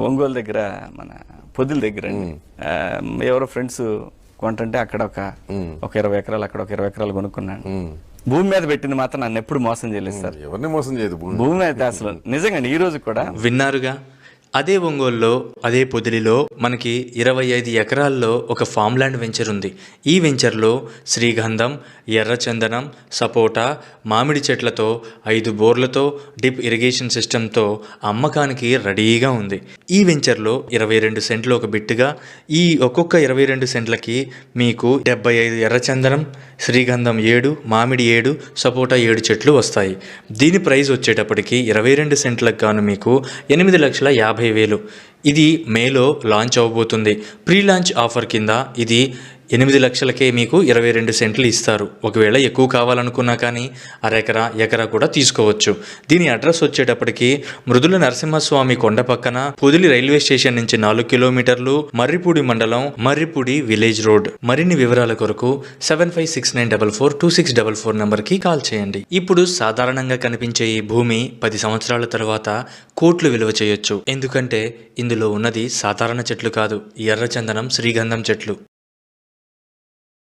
ఒంగోలు దగ్గర మన పొదిల దగ్గర అండి. ఎవరో ఫ్రెండ్స్ కొంటుంటే అక్కడ ఒక 20 ఎకరాలు, అక్కడ ఒక 20 ఎకరాలు కొనుక్కున్నాను. భూమి మీద పెట్టింది మాత్రం నన్ను ఎప్పుడు మోసం చేయలేదు సార్. ఎవరిని మోసం చేయదు భూమి అయితే అసలు నిజంగా ఈ రోజు కూడా. విన్నారుగా, అదే ఒంగోలులో అదే పొదిలిలో మనకి 25 ఎకరాల్లో ఒక ఫామ్ ల్యాండ్ వెంచర్ ఉంది. ఈ వెంచర్లో శ్రీగంధం, ఎర్రచందనం, సపోటా, మామిడి చెట్లతో 5 బోర్లతో డిప్ ఇరిగేషన్ సిస్టంతో అమ్మకానికి రెడీగా ఉంది. ఈ వెంచర్లో 22 సెంట్లు ఒక బిట్టుగా, ఈ ఒక్కొక్క 22 సెంట్లకి మీకు 75 ఎర్రచందనం, శ్రీగంధం 7, మామిడి 7, సపోటా 7 చెట్లు వస్తాయి. దీని ప్రైస్ వచ్చేటప్పటికి 22 సెంట్లకు గాను మీకు 8,50,000. ఇది మేలో లాంచ్ అవబోతుంది. ప్రీ లాంచ్ ఆఫర్ కింద ఇది 8 లక్షలకే మీకు 22 సెంట్లు ఇస్తారు. ఒకవేళ ఎక్కువ కావాలనుకున్నా కానీ ఎకరా కూడా తీసుకోవచ్చు. దీని అడ్రస్ వచ్చేటప్పటికి మృదుల నరసింహస్వామి కొండ పక్కన, పొదిలి రైల్వే స్టేషన్ నుంచి 4 కిలోమీటర్లు, మర్రిపూడి మండలం, మర్రిపూడి విలేజ్ రోడ్. మరిన్ని వివరాల కొరకు 7569442644 నంబర్కి కాల్ చేయండి. ఇప్పుడు సాధారణంగా కనిపించే ఈ భూమి 10 సంవత్సరాల తర్వాత కోట్లు విలువ చేయొచ్చు. ఎందుకంటే ఇందులో ఉన్నది సాధారణ చెట్లు కాదు, ఎర్రచందనం, శ్రీగంధం చెట్లు.